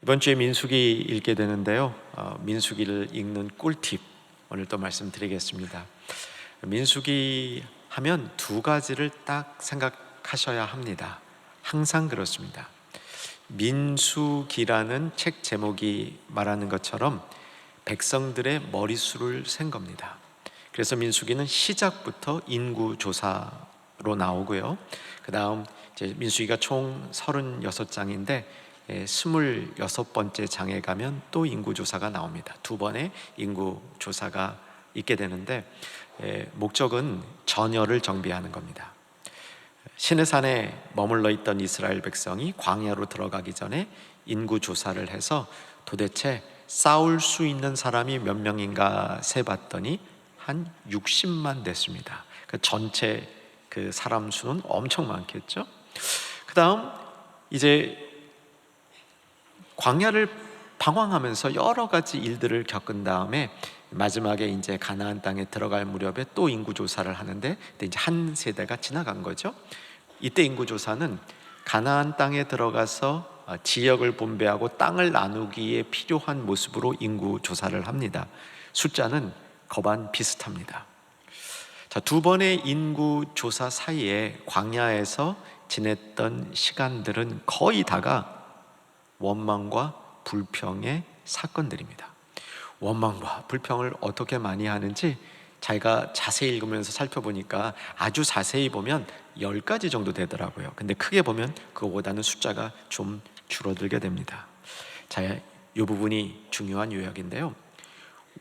이번 주에 민수기 읽게 되는데요. 민수기를 읽는 꿀팁 오늘 또 말씀드리겠습니다. 민수기 하면 두 가지를 딱 생각하셔야 합니다. 항상 그렇습니다. 민수기라는 책 제목이 말하는 것처럼 백성들의 머릿수를 센 겁니다. 그래서 민수기는 시작부터 인구조사로 나오고요. 그 다음 민수기가 총 36장인데 26번째 장에 가면 또 인구조사가 나옵니다. 두 번의 인구조사가 있게 되는데 목적은 전열을 정비하는 겁니다. 시내산에 머물러 있던 이스라엘 백성이 광야로 들어가기 전에 인구조사를 해서 도대체 싸울 수 있는 사람이 몇 명인가 세봤더니 한 60만 됐습니다. 그 전체 그 사람 수는 엄청 많겠죠. 그 다음 이제 광야를 방황하면서 여러 가지 일들을 겪은 다음에 마지막에 이제 가나안 땅에 들어갈 무렵에 또 인구조사를 하는데 이제 한 세대가 지나간 거죠. 이때 인구조사는 가나안 땅에 들어가서 지역을 분배하고 땅을 나누기에 필요한 모습으로 인구조사를 합니다. 숫자는 거반 비슷합니다. 자, 두 번의 인구조사 사이에 광야에서 지냈던 시간들은 거의 다가 원망과 불평의 사건들입니다. 원망과 불평을 어떻게 많이 하는지 자기가 자세히 읽으면서 살펴보니까 아주 자세히 보면 10가지 정도 되더라고요. 근데 크게 보면 그거보다는 숫자가 좀 줄어들게 됩니다. 자, 이 부분이 중요한 요약인데요.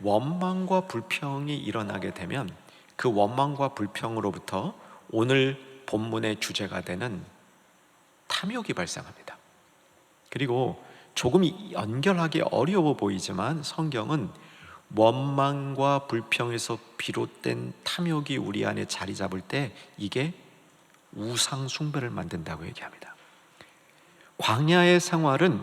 원망과 불평이 일어나게 되면 그 원망과 불평으로부터 오늘 본문의 주제가 되는 탐욕이 발생합니다. 그리고 조금 연결하기 어려워 보이지만 성경은 원망과 불평에서 비롯된 탐욕이 우리 안에 자리 잡을 때 이게 우상 숭배를 만든다고 얘기합니다. 광야의 생활은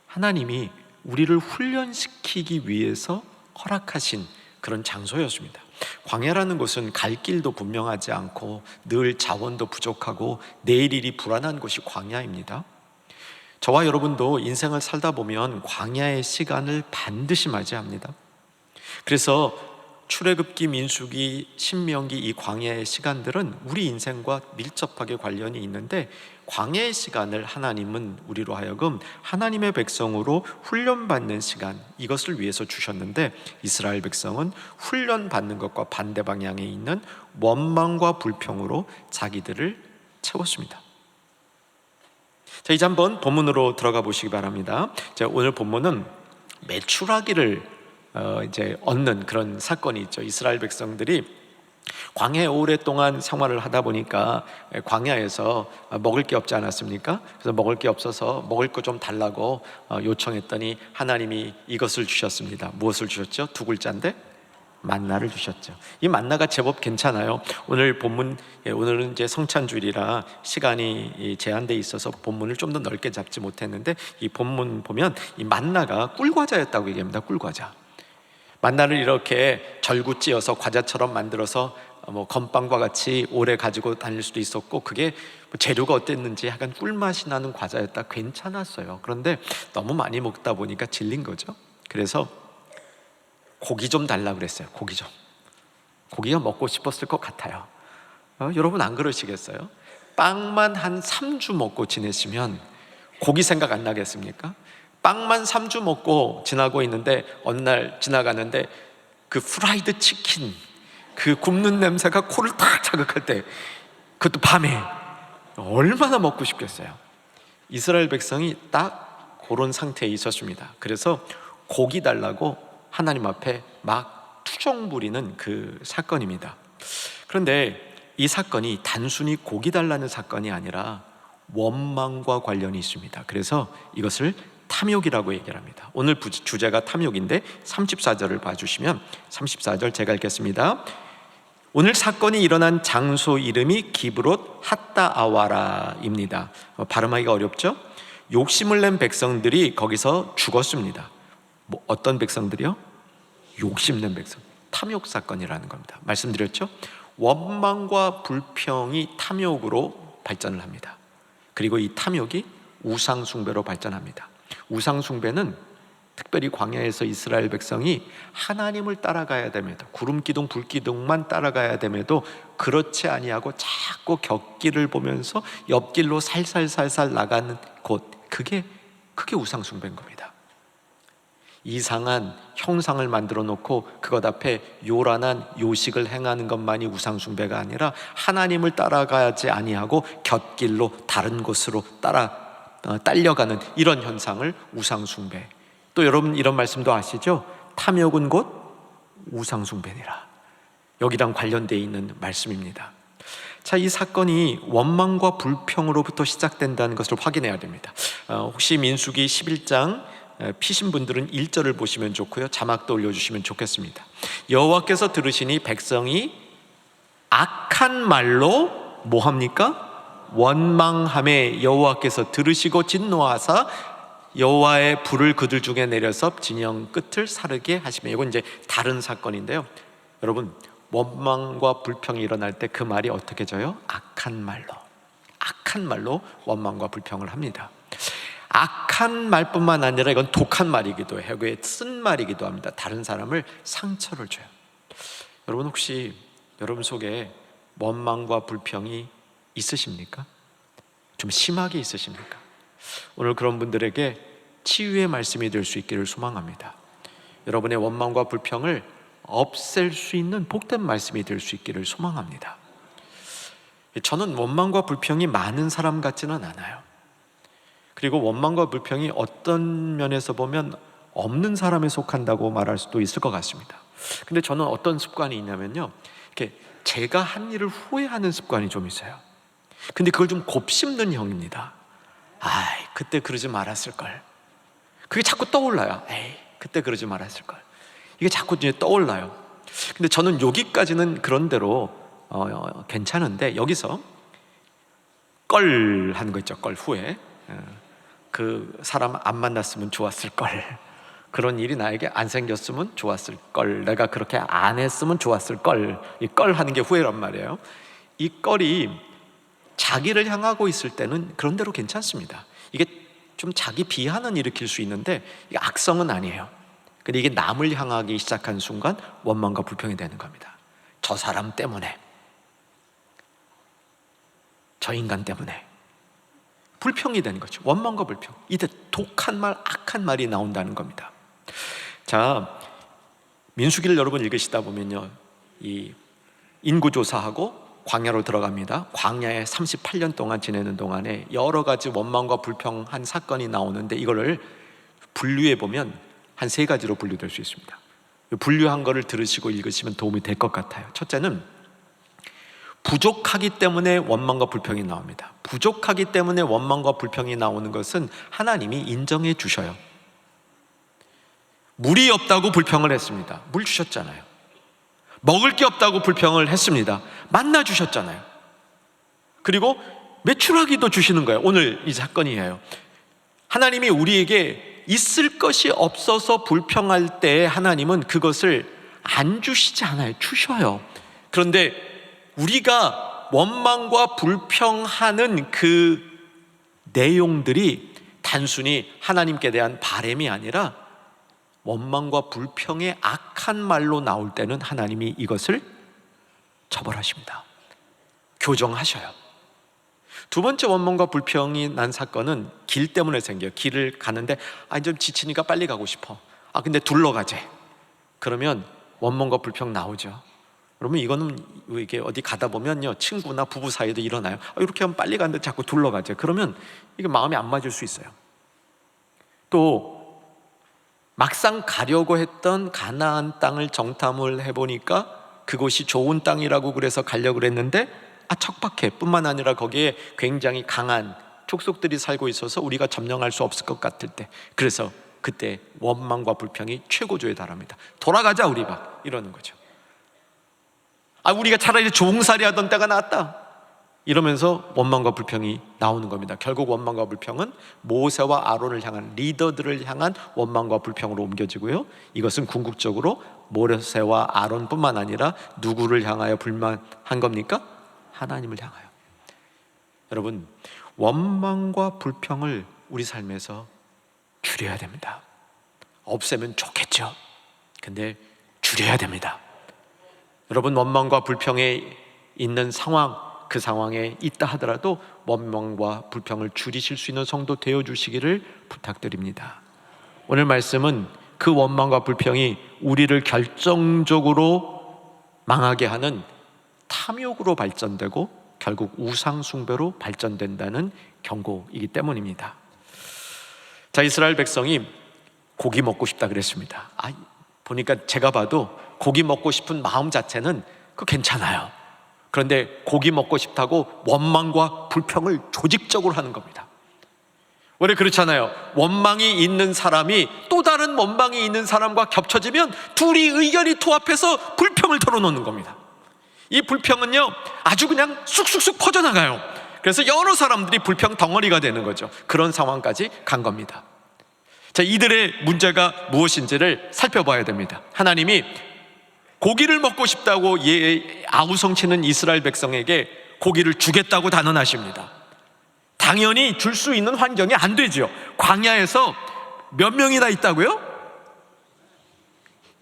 하나님이 우리를 훈련시키기 위해서 허락하신 그런 장소였습니다. 광야라는 곳은 갈 길도 분명하지 않고 늘 자원도 부족하고 내일 일이 불안한 곳이 광야입니다. 저와 여러분도 인생을 살다 보면 광야의 시간을 반드시 맞이합니다. 그래서 출애굽기, 민수기, 신명기 이 광야의 시간들은 우리 인생과 밀접하게 관련이 있는데 광야의 시간을 하나님은 우리로 하여금 하나님의 백성으로 훈련받는 시간, 이것을 위해서 주셨는데 이스라엘 백성은 훈련받는 것과 반대 방향에 있는 원망과 불평으로 자기들을 채웠습니다. 자, 이제 한번 본문으로 들어가 보시기 바랍니다. 자, 오늘 본문은 메추라기를 이제 얻는 그런 사건이 있죠. 이스라엘 백성들이 광야에 오랫동안 생활을 하다 보니까 광야에서 먹을 게 없지 않았습니까? 그래서 먹을 게 없어서 먹을 거 좀 달라고 요청했더니 하나님이 이것을 주셨습니다. 무엇을 주셨죠? 두 글자인데 만나를 주셨죠. 이 만나가 제법 괜찮아요. 오늘 본문, 오늘은 이제 성찬주일이라 시간이 제한돼 있어서 본문을 좀 더 넓게 잡지 못했는데 이 본문 보면 이 만나가 꿀과자였다고 얘기합니다. 꿀과자. 만나를 이렇게 절구 찧어서 과자처럼 만들어서 건빵과 같이 오래 가지고 다닐 수도 있었고 그게 재료가 어땠는지 약간 꿀맛이 나는 과자였다. 괜찮았어요. 그런데 너무 많이 먹다 보니까 질린 거죠. 그래서 고기 좀 달라고 그랬어요. 고기 좀. 고기가 먹고 싶었을 것 같아요. 여러분 안 그러시겠어요? 빵만 한 3주 먹고 지내시면 고기 생각 안 나겠습니까? 빵만 3주 먹고 지나고 있는데 어느 날 지나가는데 그 프라이드 치킨 그 굽는 냄새가 코를 탁 자극할 때, 그것도 밤에 얼마나 먹고 싶겠어요. 이스라엘 백성이 딱 그런 상태에 있었습니다. 그래서 고기 달라고 하나님 앞에 막 투정 부리는 그 사건입니다. 그런데 이 사건이 단순히 고기 달라는 사건이 아니라 원망과 관련이 있습니다. 그래서 이것을 탐욕이라고 얘기를 합니다. 오늘 주제가 탐욕인데 34절을 봐주시면 34절 제가 읽겠습니다. 오늘 사건이 일어난 장소 이름이 기브롯 핫다아와라입니다. 발음하기가 어렵죠? 욕심을 낸 백성들이 거기서 죽었습니다. 어떤 백성들이요? 욕심낸 백성. 탐욕 사건이라는 겁니다. 말씀드렸죠? 원망과 불평이 탐욕으로 발전을 합니다. 그리고 이 탐욕이 우상 숭배로 발전합니다. 우상 숭배는 특별히 광야에서 이스라엘 백성이 하나님을 따라가야 됨에도, 구름 기둥 불 기둥만 따라가야 됨에도 그렇지 아니하고 자꾸 곁길을 보면서 옆길로 살살살살 나가는 곳, 그게 우상 숭배인 겁니다. 이상한 형상을 만들어 놓고 그것 앞에 요란한 요식을 행하는 것만이 우상 숭배가 아니라 하나님을 따라가지 아니하고 곁길로 다른 곳으로 딸려가는 이런 현상을 우상 숭배. 또 여러분 이런 말씀도 아시죠? 탐욕은 곧 우상 숭배니라. 여기랑 관련되어 있는 말씀입니다. 자, 이 사건이 원망과 불평으로부터 시작된다는 것을 확인해야 됩니다. 혹시 민수기 11장 피신 분들은 1절을 보시면 좋고요, 자막도 올려주시면 좋겠습니다. 여호와께서 들으시니 백성이 악한 말로 뭐합니까? 원망함에 여호와께서 들으시고 진노하사 여호와의 불을 그들 중에 내려서 진영 끝을 사르게 하시며, 이건 이제 다른 사건인데요. 여러분, 원망과 불평이 일어날 때 그 말이 어떻게 져요? 악한 말로 원망과 불평을 합니다. 악한 말뿐만 아니라 이건 독한 말이기도 해요. 그게 쓴 말이기도 합니다. 다른 사람을 상처를 줘요. 여러분, 혹시 여러분 속에 원망과 불평이 있으십니까? 좀 심하게 있으십니까? 오늘 그런 분들에게 치유의 말씀이 될 수 있기를 소망합니다. 여러분의 원망과 불평을 없앨 수 있는 복된 말씀이 될 수 있기를 소망합니다. 저는 원망과 불평이 많은 사람 같지는 않아요. 그리고 원망과 불평이 어떤 면에서 보면 없는 사람에 속한다고 말할 수도 있을 것 같습니다. 근데 저는 어떤 습관이 있냐면요, 이렇게 제가 한 일을 후회하는 습관이 좀 있어요. 근데 그걸 좀 곱씹는 형입니다. 아이, 그때 그러지 말았을걸. 그게 자꾸 떠올라요. 에이, 그때 그러지 말았을걸. 이게 자꾸 이제 떠올라요. 근데 저는 여기까지는 그런대로 괜찮은데, 여기서 껄 하는 거 있죠. 껄, 후회. 그 사람 안 만났으면 좋았을걸. 그런 일이 나에게 안 생겼으면 좋았을걸. 내가 그렇게 안 했으면 좋았을걸. 이 껄 하는 게 후회란 말이에요. 이 껄이 자기를 향하고 있을 때는 그런대로 괜찮습니다. 이게 좀 자기 비하는 일으킬 수 있는데 이게 악성은 아니에요. 근데 이게 남을 향하기 시작한 순간 원망과 불평이 되는 겁니다. 저 사람 때문에, 저 인간 때문에 불평이 되는 거죠. 원망과 불평. 이때 독한 말, 악한 말이 나온다는 겁니다. 자, 민수기를 여러분 읽으시다 보면요, 이 인구조사하고 광야로 들어갑니다. 광야에 38년 동안 지내는 동안에 여러 가지 원망과 불평한 사건이 나오는데, 이거를 분류해 보면 한 3가지로 분류될 수 있습니다. 분류한 거를 들으시고 읽으시면 도움이 될 것 같아요. 첫째는 부족하기 때문에 원망과 불평이 나옵니다. 부족하기 때문에 원망과 불평이 나오는 것은 하나님이 인정해 주셔요. 물이 없다고 불평을 했습니다. 물 주셨잖아요. 먹을 게 없다고 불평을 했습니다. 만나 주셨잖아요. 그리고 메추라기도 주시는 거예요. 오늘 이 사건이에요. 하나님이 우리에게 있을 것이 없어서 불평할 때 하나님은 그것을 안 주시지 않아요. 주셔요. 그런데 우리가 원망과 불평하는 그 내용들이 단순히 하나님께 대한 바램이 아니라 원망과 불평의 악한 말로 나올 때는 하나님이 이것을 처벌하십니다. 교정하셔요. 두 번째 원망과 불평이 난 사건은 길 때문에 생겨요. 길을 가는데 좀 지치니까 빨리 가고 싶어. 근데 둘러가재. 그러면 원망과 불평 나오죠. 그러면 이거는 이게 어디 가다 보면요, 친구나 부부 사이도 일어나요. 이렇게 하면 빨리 가는데 자꾸 둘러가재. 그러면 이게 마음이 안 맞을 수 있어요. 또 막상 가려고 했던 가나안 땅을 정탐을 해보니까 그곳이 좋은 땅이라고 그래서 가려고 그랬는데 척박해. 뿐만 아니라 거기에 굉장히 강한 족속들이 살고 있어서 우리가 점령할 수 없을 것 같을 때, 그래서 그때 원망과 불평이 최고조에 달합니다. 돌아가자 우리 막 이러는 거죠. 우리가 차라리 종살이 하던 때가 낫다 이러면서 원망과 불평이 나오는 겁니다. 결국 원망과 불평은 모세와 아론을 향한, 리더들을 향한 원망과 불평으로 옮겨지고요, 이것은 궁극적으로 모세와 아론뿐만 아니라 누구를 향하여 불만한 겁니까? 하나님을 향하여. 여러분, 원망과 불평을 우리 삶에서 줄여야 됩니다. 없애면 좋겠죠. 근데 줄여야 됩니다. 여러분, 원망과 불평에 있는 상황, 그 상황에 있다 하더라도 원망과 불평을 줄이실 수 있는 성도 되어주시기를 부탁드립니다. 오늘 말씀은 그 원망과 불평이 우리를 결정적으로 망하게 하는 탐욕으로 발전되고 결국 우상숭배로 발전된다는 경고이기 때문입니다. 자, 이스라엘 백성이 고기 먹고 싶다 그랬습니다. 보니까 제가 봐도 고기 먹고 싶은 마음 자체는 괜찮아요. 그런데 고기 먹고 싶다고 원망과 불평을 조직적으로 하는 겁니다. 원래 그렇잖아요. 원망이 있는 사람이 또 다른 원망이 있는 사람과 겹쳐지면 둘이 의견이 통합해서 불평을 털어놓는 겁니다. 이 불평은요, 아주 그냥 쑥쑥쑥 퍼져나가요. 그래서 여러 사람들이 불평 덩어리가 되는 거죠. 그런 상황까지 간 겁니다. 자, 이들의 문제가 무엇인지를 살펴봐야 됩니다. 하나님이 고기를 먹고 싶다고 아우성치는 이스라엘 백성에게 고기를 주겠다고 단언하십니다. 당연히 줄 수 있는 환경이 안 되죠. 광야에서 몇 명이나 있다고요?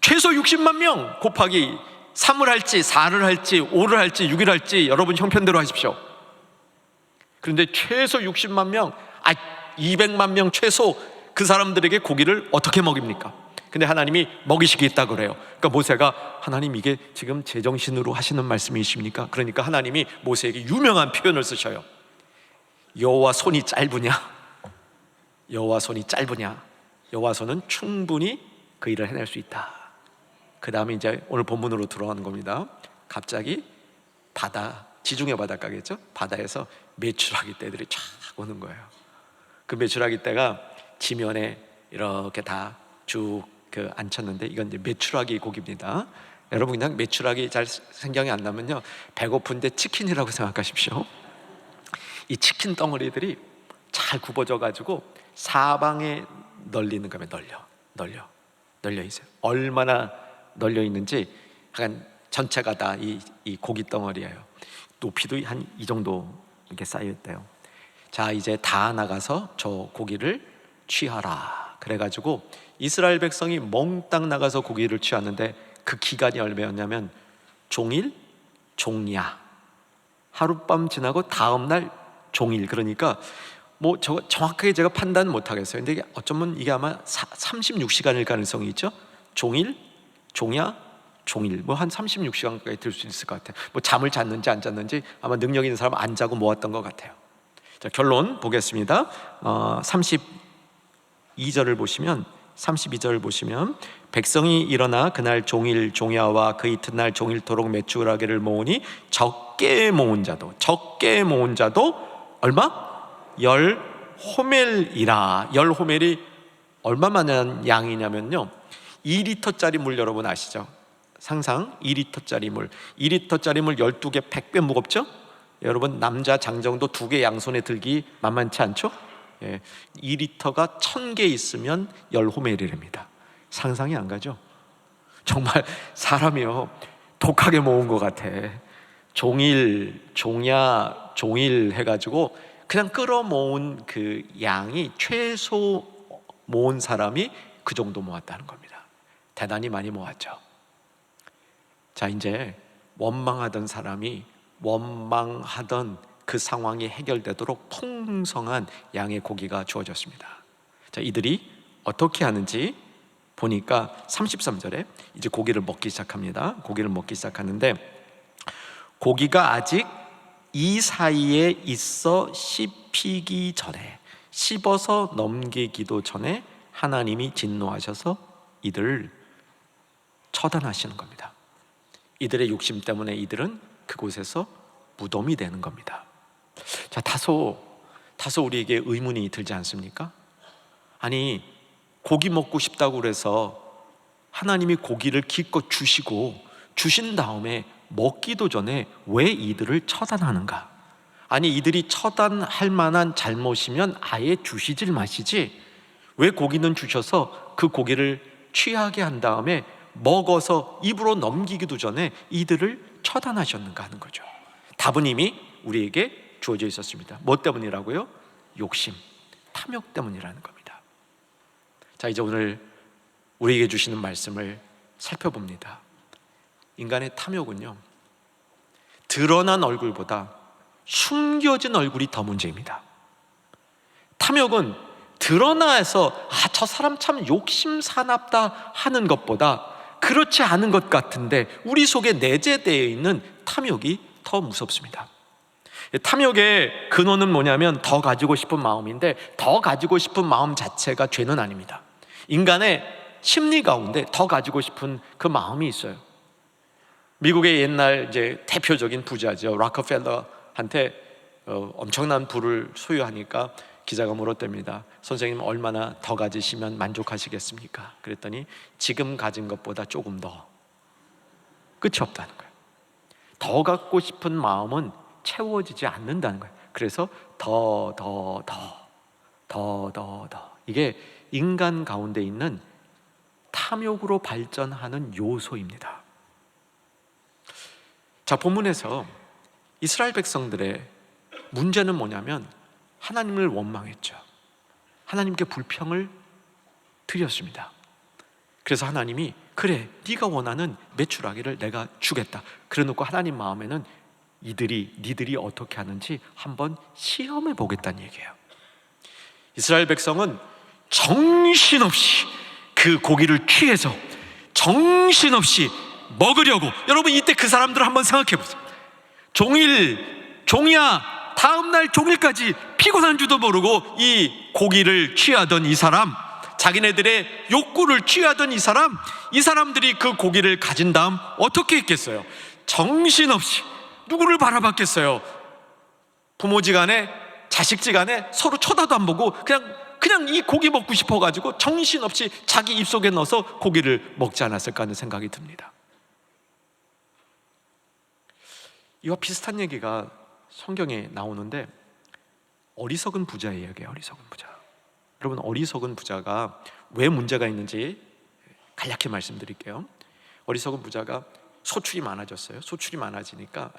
최소 60만 명 곱하기 3을 할지 4를 할지 5를 할지 6을 할지 여러분 형편대로 하십시오. 그런데 최소 60만 명, 200만 명 최소, 그 사람들에게 고기를 어떻게 먹입니까? 근데 하나님이 먹이시겠다 그래요. 그러니까 모세가, 하나님 이게 지금 제정신으로 하시는 말씀이십니까? 그러니까 하나님이 모세에게 유명한 표현을 쓰셔요. 여호와 손이 짧으냐? 여호와 손이 짧으냐? 여호와 손은 충분히 그 일을 해낼 수 있다. 그 다음에 이제 오늘 본문으로 들어가는 겁니다. 갑자기 바다, 지중해 바닷가겠죠? 바다에서 메추라기 떼들이 쫙 오는 거예요. 그 메추라기 떼가 지면에 이렇게 다 쭉 앉혔는데, 이건 이제 메추라기 고기입니다. 여러분, 그냥 메추라기 잘 생각이 안 나면요, 배고픈데 치킨이라고 생각하십시오. 이 치킨 덩어리들이 잘 굽어져 가지고 사방에 널리는 거면 널려 있어요. 얼마나 널려 있는지 한 전체가 다 이 고기 덩어리예요. 높이도 한 이 정도 이렇게 쌓여 있대요. 자, 이제 다 나가서 저 고기를 취하라. 그래가지고 이스라엘 백성이 몽땅 나가서 고기를 취하는데, 그 기간이 얼마였냐면 종일, 종야, 하룻밤 지나고 다음날 종일. 그러니까 뭐 정확하게 제가 판단 못 하겠어요. 근데 어쩌면 이게 아마 36시간일 가능성이 있죠. 종일, 종야, 종일, 뭐 한 36시간까지 들 수 있을 것 같아요. 뭐 잠을 잤는지 안 잤는지 아마 능력 있는 사람은 안 자고 모았던 것 같아요. 자, 결론 보겠습니다. 32절을 보시면, 백성이 일어나 그날 종일 종야와 그 이튿날 종일토록 메추라기를 모으니 적게 모은 자도 얼마? 10호멜이라. 10호멜이 얼마만한 양이냐면요, 2리터짜리 물 여러분 아시죠? 상상 2리터짜리 물 12개 100배 무겁죠? 여러분, 남자 장정도 2개 양손에 들기 만만치 않죠? 2리터가 1000개 있으면 10호멜이랍니다. 상상이 안 가죠? 정말 사람이요, 독하게 모은 것 같아. 종일, 종야, 종일 해가지고 그냥 끌어모은 그 양이, 최소 모은 사람이 그 정도 모았다는 겁니다. 대단히 많이 모았죠. 자, 이제 원망하던 사람이 원망하던 그 상황이 해결되도록 풍성한 양의 고기가 주어졌습니다. 자, 이들이 어떻게 하는지 보니까 33절에 이제 고기를 먹기 시작합니다. 고기를 먹기 시작하는데, 고기가 아직 이 사이에 있어 씹히기 전에, 씹어서 넘기기도 전에 하나님이 진노하셔서 이들을 처단하시는 겁니다. 이들의 욕심 때문에 이들은 그곳에서 무덤이 되는 겁니다. 자, 다소 우리에게 의문이 들지 않습니까? 아니, 고기 먹고 싶다고 그래서 하나님이 고기를 기껏 주신 다음에 먹기도 전에 왜 이들을 처단하는가? 아니, 이들이 처단할 만한 잘못이면 아예 주시질 마시지, 왜 고기는 주셔서 그 고기를 취하게 한 다음에 먹어서 입으로 넘기기도 전에 이들을 처단하셨는가 하는 거죠. 답은 이미 우리에게 주어져 있었습니다. 뭐 때문이라고요? 욕심, 탐욕 때문이라는 겁니다. 자, 이제 오늘 우리에게 주시는 말씀을 살펴봅니다. 인간의 탐욕은요, 드러난 얼굴보다 숨겨진 얼굴이 더 문제입니다. 탐욕은 드러나서 저 사람 참 욕심사납다 하는 것보다 그렇지 않은 것 같은데 우리 속에 내재되어 있는 탐욕이 더 무섭습니다. 탐욕의 근원은 뭐냐면 더 가지고 싶은 마음인데, 더 가지고 싶은 마음 자체가 죄는 아닙니다. 인간의 심리 가운데 더 가지고 싶은 그 마음이 있어요. 미국의 옛날 이제 대표적인 부자죠, 락커펠러한테 엄청난 부를 소유하니까 기자가 물었답니다. 선생님, 얼마나 더 가지시면 만족하시겠습니까? 그랬더니 지금 가진 것보다 조금 더. 끝이 없다는 거예요. 더 갖고 싶은 마음은 채워지지 않는다는 거예요. 그래서 더 이게 인간 가운데 있는 탐욕으로 발전하는 요소입니다. 자, 본문에서 이스라엘 백성들의 문제는 뭐냐면 하나님을 원망했죠. 하나님께 불평을 드렸습니다. 그래서 하나님이 그래, 네가 원하는 메추라기를 내가 주겠다. 그래놓고 하나님 마음에는 니들이 어떻게 하는지 한번 시험해 보겠다는 얘기예요. 이스라엘 백성은 정신없이 그 고기를 취해서 정신없이 먹으려고, 여러분 이때 그 사람들을 한번 생각해 보세요. 종이야 다음날 종일까지 피곤한 줄도 모르고 이 고기를 취하던 이 사람, 자기네들의 욕구를 취하던 이 사람들이 그 고기를 가진 다음 어떻게 했겠어요? 정신없이 누구를 바라봤겠어요? 부모지간에 자식지간에 서로 쳐다도 안 보고 그냥 이 고기 먹고 싶어가지고 정신없이 자기 입속에 넣어서 고기를 먹지 않았을까 하는 생각이 듭니다. 이와 비슷한 얘기가 성경에 나오는데 어리석은 부자의 이야기예요. 어리석은 부자. 여러분, 어리석은 부자가 왜 문제가 있는지 간략히 말씀드릴게요. 어리석은 부자가 소출이 많아졌어요. 소출이 많아지니까,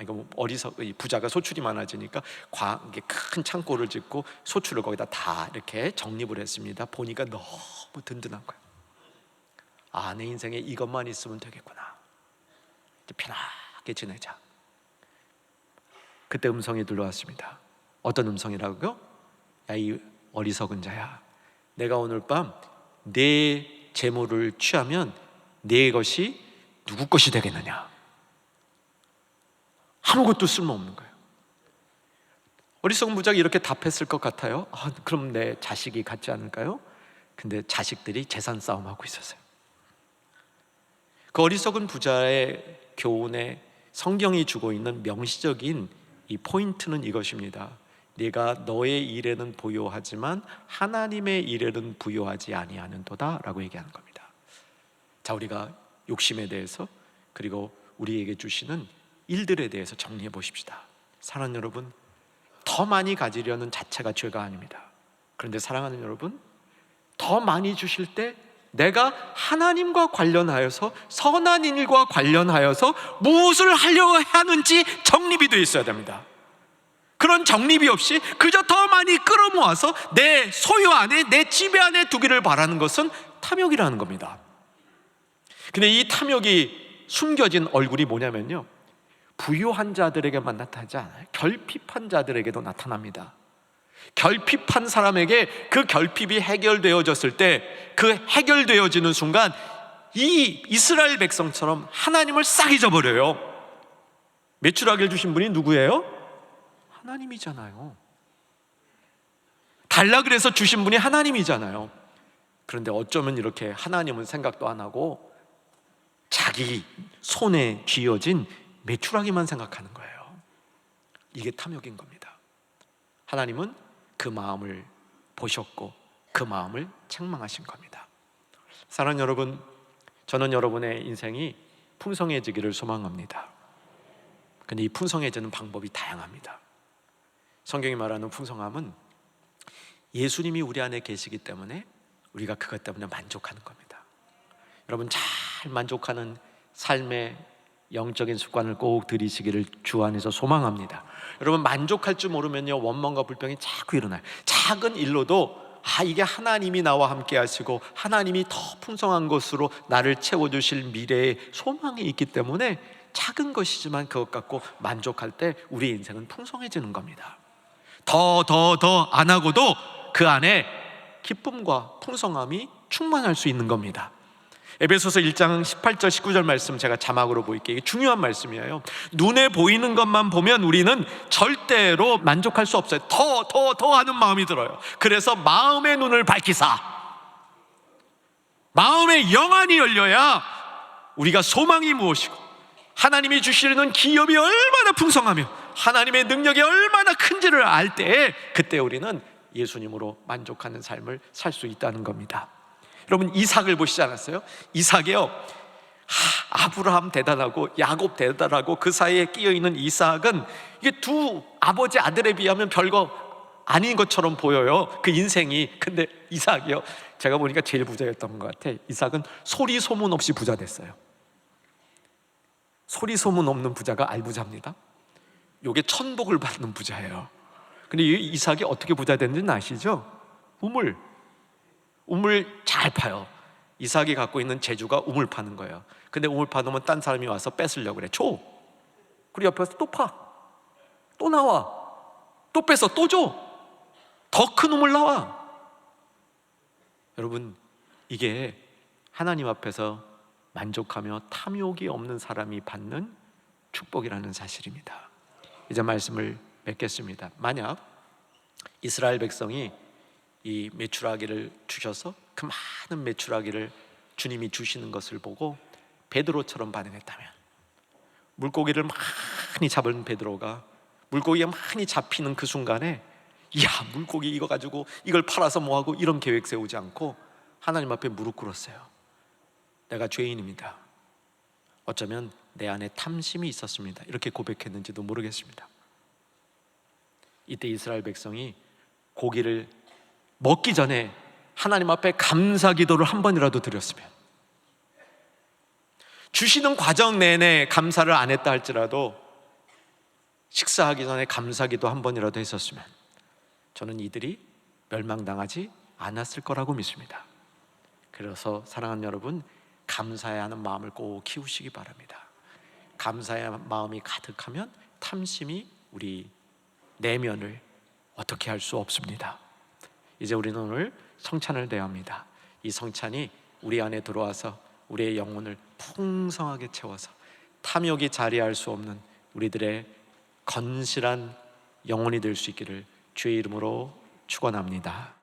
부자가 소출이 많아지니까 큰 창고를 짓고 소출을 거기다 다 이렇게 적립을 했습니다. 보니까 너무 든든한 거예요. 내 인생에 이것만 있으면 되겠구나. 이제 편하게 지내자. 그때 음성이 들려왔습니다. 어떤 음성이라고요? 야, 이 어리석은 자야, 내가 오늘 밤 내 재물을 취하면 내 것이 누구 것이 되겠느냐? 아무것도 쓸모없는 거예요. 어리석은 부자가 이렇게 답했을 것 같아요. 그럼 내 자식이 같지 않을까요? 근데 자식들이 재산 싸움하고 있었어요. 그 어리석은 부자의 교훈에 성경이 주고 있는 명시적인 이 포인트는 이것입니다. 네가 너의 일에는 부요하지만 하나님의 일에는 부요하지 아니하는도다 라고 얘기하는 겁니다. 자, 우리가 욕심에 대해서, 그리고 우리에게 주시는 일들에 대해서 정리해 보십시다. 사랑하는 여러분, 더 많이 가지려는 자체가 죄가 아닙니다. 그런데 사랑하는 여러분, 더 많이 주실 때 내가 하나님과 관련하여서, 선한 일과 관련하여서 무엇을 하려고 하는지 정립이 되어 있어야 됩니다. 그런 정립이 없이 그저 더 많이 끌어모아서 내 소유 안에, 내 지배 안에 두기를 바라는 것은 탐욕이라는 겁니다. 근데 이 탐욕이 숨겨진 얼굴이 뭐냐면요, 부유한 자들에게만 나타나지 않아요. 결핍한 자들에게도 나타납니다. 결핍한 사람에게 그 결핍이 해결되어졌을 때, 그 해결되어지는 순간 이 이스라엘 백성처럼 하나님을 싹 잊어버려요. 메추라기를 주신 분이 누구예요? 하나님이잖아요. 달라 그래서 주신 분이 하나님이잖아요. 그런데 어쩌면 이렇게 하나님은 생각도 안 하고 자기 손에 쥐어진 메추라기만 생각하는 거예요. 이게 탐욕인 겁니다. 하나님은 그 마음을 보셨고 그 마음을 책망하신 겁니다. 사랑하는 여러분, 저는 여러분의 인생이 풍성해지기를 소망합니다. 근데 이 풍성해지는 방법이 다양합니다. 성경이 말하는 풍성함은 예수님이 우리 안에 계시기 때문에 우리가 그것 때문에 만족하는 겁니다. 여러분, 잘 만족하는 삶의 영적인 습관을 꼭 들이시기를 주 안에서 소망합니다. 여러분, 만족할 줄 모르면요, 원망과 불평이 자꾸 일어나요. 작은 일로도 이게 하나님이 나와 함께 하시고 하나님이 더 풍성한 것으로 나를 채워주실 미래의 소망이 있기 때문에 작은 것이지만 그것 갖고 만족할 때 우리 인생은 풍성해지는 겁니다. 더 안 하고도 그 안에 기쁨과 풍성함이 충만할 수 있는 겁니다. 에베소서 1장 18절 19절 말씀 제가 자막으로 보일게요. 이게 중요한 말씀이에요. 눈에 보이는 것만 보면 우리는 절대로 만족할 수 없어요. 더 하는 마음이 들어요. 그래서 마음의 눈을 밝히사, 마음의 영안이 열려야 우리가 소망이 무엇이고 하나님이 주시는 기업이 얼마나 풍성하며 하나님의 능력이 얼마나 큰지를 알 때, 그때 우리는 예수님으로 만족하는 삶을 살 수 있다는 겁니다. 여러분, 이삭을 보시지 않았어요? 이삭이요, 아브라함 대단하고 야곱 대단하고 그 사이에 끼어있는 이삭은 이게 두 아버지 아들에 비하면 별거 아닌 것처럼 보여요, 그 인생이. 근데 이삭이요, 제가 보니까 제일 부자였던 것 같아. 이삭은 소리 소문 없이 부자 됐어요. 소리 소문 없는 부자가 알부자입니다. 요게 천복을 받는 부자예요. 근데 이 이삭이 어떻게 부자 됐는지 아시죠? 우물 잘 파요. 이삭이 갖고 있는 재주가 우물 파는 거예요. 근데 우물 파놓으면 딴 사람이 와서 뺏으려고 그래. 줘. 그리고 옆에서 또 파. 또 나와. 또 뺏어. 또 줘. 더 큰 우물 나와. 여러분, 이게 하나님 앞에서 만족하며 탐욕이 없는 사람이 받는 축복이라는 사실입니다. 이제 말씀을 맺겠습니다. 만약 이스라엘 백성이 이 메추라기를 주셔서 그 많은 메추라기를 주님이 주시는 것을 보고 베드로처럼 반응했다면, 물고기를 많이 잡은 베드로가 물고기가 많이 잡히는 그 순간에 물고기 이거 가지고 이걸 팔아서 뭐하고 이런 계획 세우지 않고 하나님 앞에 무릎 꿇었어요. 내가 죄인입니다. 어쩌면 내 안에 탐심이 있었습니다. 이렇게 고백했는지도 모르겠습니다. 이때 이스라엘 백성이 고기를 먹기 전에 하나님 앞에 감사 기도를 한 번이라도 드렸으면, 주시는 과정 내내 감사를 안 했다 할지라도 식사하기 전에 감사 기도 한 번이라도 했었으면 저는 이들이 멸망당하지 않았을 거라고 믿습니다. 그래서 사랑하는 여러분, 감사해야 하는 마음을 꼭 키우시기 바랍니다. 감사의 마음이 가득하면 탐심이 우리 내면을 어떻게 할 수 없습니다. 이제 우리는 오늘 성찬을 대합니다. 이 성찬이 우리 안에 들어와서 우리의 영혼을 풍성하게 채워서 탐욕이 자리할 수 없는 우리들의 건실한 영혼이 될 수 있기를 주의 이름으로 축원합니다.